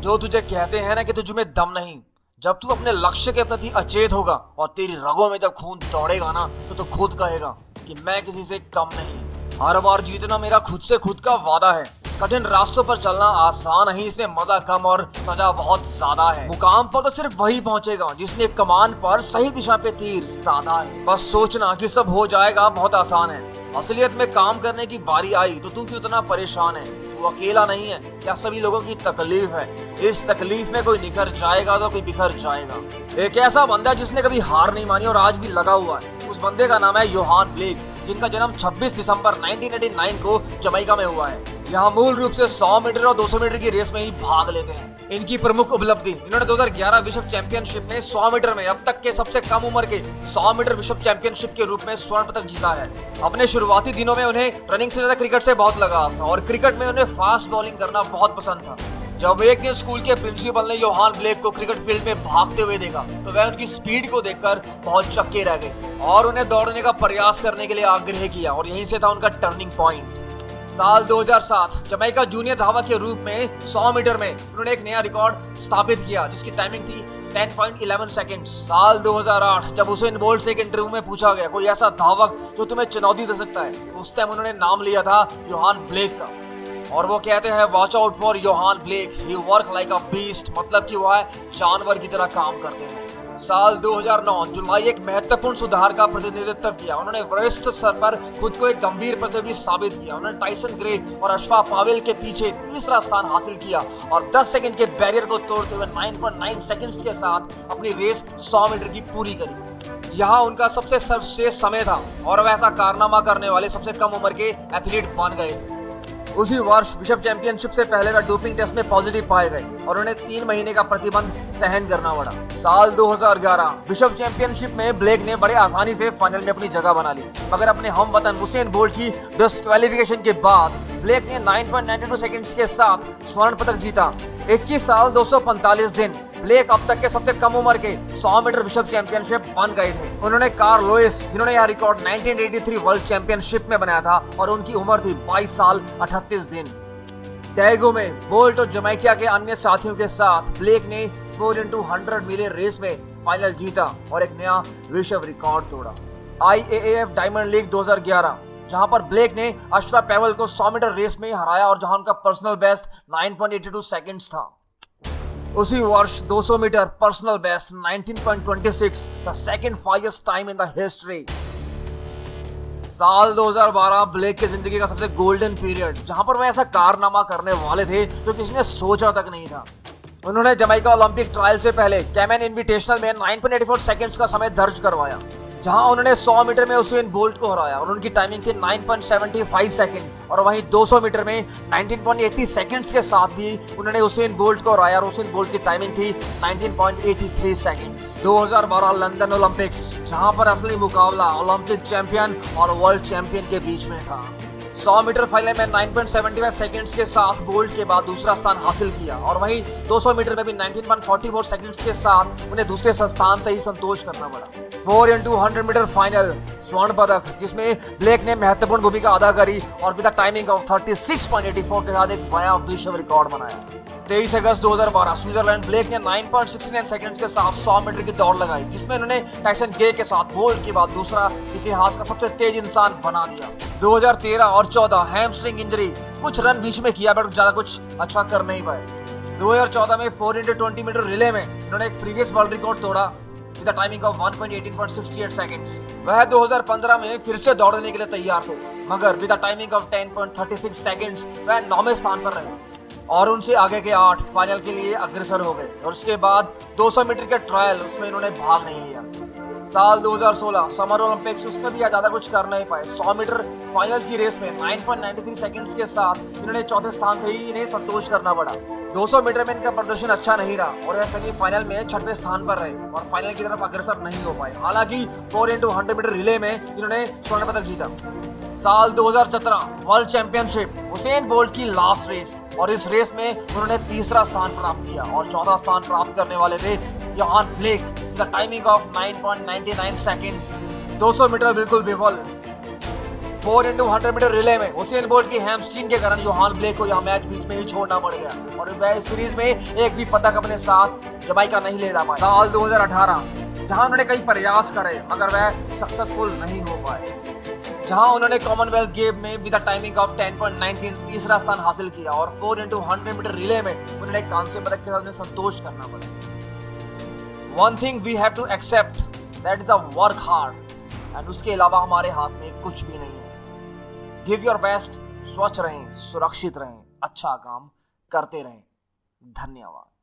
जो तुझे कहते हैं ना कि तुझ में दम नहीं, जब तू अपने लक्ष्य के प्रति अचेत होगा और तेरी रगों में जब खून दौड़ेगा ना तो तू खुद कहेगा कि मैं किसी से कम नहीं। हर बार जीतना मेरा खुद से खुद का वादा है। कठिन रास्तों पर चलना आसान नहीं, इसमें मजा कम और सजा बहुत ज्यादा है। मुकाम पर तो सिर्फ वही पहुंचेगा जिसने कमान पर सही दिशा पे तीर साधा है। बस सोचना कि सब हो जाएगा बहुत आसान है। असलियत में काम करने की बारी आई तो तू क्यों इतना परेशान है? तू अकेला नहीं है, क्या सभी लोगों की तकलीफ है? इस तकलीफ में कोई निखर जाएगा तो कोई बिखर जाएगा। एक ऐसा बंदा जिसने कभी हार नहीं मानी और आज भी लगा हुआ है, उस बंदे का नाम है योहान ब्लेक, जिनका जन्म 26 दिसंबर 1989 को जमैका में हुआ है। यहाँ मूल रूप से 100 मीटर और 200 मीटर की रेस में ही भाग लेते हैं। इनकी प्रमुख उपलब्धि, इन्होंने 2011 विश्व चैंपियनशिप में 100 मीटर में अब तक के सबसे कम उम्र के 100 मीटर विश्व चैंपियनशिप के रूप में स्वर्ण पदक जीता है। अपने शुरुआती दिनों में उन्हें रनिंग से ज्यादा क्रिकेट से बहुत लगाव था और क्रिकेट में उन्हें फास्ट बॉलिंग करना बहुत पसंद था। जब एक दिन स्कूल के प्रिंसिपल ने योहान ब्लेक को क्रिकेट फील्ड में भागते हुए देखा तो वह उनकी स्पीड को देखकर बहुत चक्के रह गए और उन्हें दौड़ने का प्रयास करने के लिए आग्रह किया और यहीं से था उनका टर्निंग पॉइंट। साल 2007 जमैका जूनियर धावक के रूप में 100 मीटर में उन्होंने एक नया रिकॉर्ड स्थापित किया जिसकी टाइमिंग थी 10.11 सेकंड्स। साल 2008 जब उसेन बोल्ट से एक इंटरव्यू में पूछा गया कोई ऐसा धावक जो तुम्हें चुनौती दे सकता है, तो उस टाइम उन्होंने नाम लिया था योहान ब्लेक का और वो कहते हैं watch out for Yohan Blake, he work like a beast, मतलब कि वह जानवर की तरह काम करते हैं। साल 2009 जुलाई एक महत्वपूर्ण सुधार का प्रतिनिधित्व किया। उन्होंने वरिष्ठ स्तर पर खुद को एक गंभीर प्रतियोगी साबित किया। उन्होंने टाइसन ग्रे और अश्फा पावेल के पीछे तीसरा स्थान हासिल किया और 10 सेकंड के बैरियर को तोड़ते हुए 9.9 सेकंड्स के साथ अपनी रेस 100 मीटर की पूरी करी। यहाँ उनका सबसे सर्वश्रेष्ठ समय था और वह ऐसा कारनामा करने वाले सबसे कम उम्र के एथलीट बन गए थे। उसी वर्ष विश्व चैंपियनशिप से पहले वह डोपिंग टेस्ट में पॉजिटिव पाए गए और उन्हें 3 महीने का प्रतिबंध सहन करना पड़ा। साल 2011 विश्व चैंपियनशिप में ब्लेक ने बड़े आसानी से फाइनल में अपनी जगह बना ली, मगर अपने हम वतन उसेन बोल्ट की डिस्क्वालिफिकेशन के बाद ब्लेक ने 9.92 सेकंड्स के साथ स्वर्ण पदक जीता। 21 साल 245 दिन ब्लेक अब तक के सबसे कम उम्र के 100 मीटर विश्व चैंपियनशिप बन गए थे। उन्होंने कार्ल लुइस, जिन्होंने यह रिकॉर्ड 1983 वर्ल्ड चैंपियनशिप में बनाया था और उनकी उम्र थी 22 साल 38 दिन। टैगो में बोल्ट और जमैका के अन्य साथियों के साथ ब्लेक ने 4x100 मीटर रेस में फाइनल जीता और एक नया विश्व रिकॉर्ड तोड़ा। IAAF डायमंड लीग 2011 जहां पर ब्लेक ने अश्फा पावेल को 100 मीटर रेस में हराया और जहां उनका पर्सनल बेस्ट 9.82 सेकंड्स था। उसी वर्ष 200 metre personal best 19.26, the second fastest time in the history. साल 2012 ब्लेक की जिंदगी का सबसे गोल्डन पीरियड, जहां पर वह ऐसा कारनामा करने वाले थे जो किसी ने सोचा तक नहीं था। उन्होंने जमैका ओलंपिक ट्रायल से पहले कैमेन इनविटेशनल में 9.84 सेकंड्स का समय दर्ज करवाया, जहां उन्होंने 100 मीटर में उसेन बोल्ट को हराया और उनकी टाइमिंग थी 9.75 सेकंड और वहीं 200 मीटर में 19.80 सेकंड्स के साथ भी उन्होंने उसेन बोल्ट को हराया और उसेन बोल्ट की टाइमिंग थी 19.83 सेकंड्स। 2012 लंदन ओलंपिक्स, जहां पर असली मुकाबला ओलंपिक चैंपियन और वर्ल्ड चैंपियन के बीच में था। 100 मीटर फाइनल में 9.75 सेकंड्स के साथ बोल्ट के बाद दूसरा स्थान हासिल किया और वहीं 200 मीटर में भी 19.44 सेकंड्स के साथ उन्हें दूसरे स्थान से ही संतोष करना पड़ा। 4x100 मीटर फाइनल स्वर्ण पदक, जिसमें ब्लेक ने महत्वपूर्ण भूमिका अदा करी और विद टाइमिंग ऑफ 36.84 के साथ एक नया विश्व रिकॉर्ड बनाया। 23 अगस्त 2012 स्विट्जरलैंड, ब्लेक ने 9.69 सेकंड्स के साथ 100 मीटर की दौड़ लगाई, जिसमें उन्होंने टाइसन गे के साथ बोल्ट के बाद दूसरा इतिहास का सबसे तेज इंसान बना दिया। 2013 और 14 हैमस्ट्रिंग इंजरी, कुछ रन बीच में किया बट ज्यादा कुछ अच्छा कर नहीं पाए। 2014 में 4x20 मीटर रिले में उन्होंने एक प्रीवियस वर्ल्ड रिकॉर्ड तोड़ा with the timing of 1.18.68 seconds. वह 2015 में फिर से दौड़ने के लिए तैयार थे, मगर with the timing of 10.36 seconds वह 9वें स्थान पर रहे और उनसे आगे के 8 फाइनल के लिए अग्रसर हो गए और उसके बाद 200 मीटर के ट्रायल, उसमें इन्होंने भाग नहीं लिया। साल 2016 समर ओलंपिक्स, उसमें भी ज्यादा कुछ कर नहीं पाए। 100 मीटर फाइनल्स की रेस में 9.93 सेकंड्स के साथ इन्होंने चौथे स्थान से ही इन्हें संतोष करना पड़ा। 200 मीटर में इनका प्रदर्शन अच्छा नहीं रहा और वह सेमीफाइनल में 6वें स्थान पर रहे और फाइनल की तरफ अग्रसर नहीं हो पाए। हालांकि 4x100 मीटर रिले में इन्होंने स्वर्ण पदक जीता। साल 2017 वर्ल्ड चैंपियनशिप, उसेन बोल्ट की लास्ट रेस और इस रेस में उन्होंने तीसरा स्थान प्राप्त किया और चौथा स्थान प्राप्त करने वाले थे Yohan Blake, the timing of 9.99 seconds. 200 metre बिल्कुल विफल। 4x100 मीटर रिले में हुसैन बोल्ट की हैमस्ट्रिंग के कारण योहान ब्लेक को यह मैच बीच में ही छोड़ना पड़ गया और वह इस सीरीज में एक भी पदक अपने साथ जमाइका नहीं ले जा पाए। साल 2018 जहां उन्होंने कई प्रयास करे मगर वह सक्सेसफुल नहीं हो पाए, जहां उन्होंने कॉमनवेल्थ गेम में विद अ टाइमिंग ऑफ 10.19 तीसरा स्थान हासिल किया और 4x100 मीटर रिले में उन्होंने कांस्य पदक के साथ उन्हें संतोष करना पड़ा। One thing we have to accept, that is a work hard, and उसके अलावा हमारे हाथ में कुछ भी नहीं है। Give your best, स्वच्छ रहें, सुरक्षित रहें, अच्छा काम करते रहें। धन्यवाद।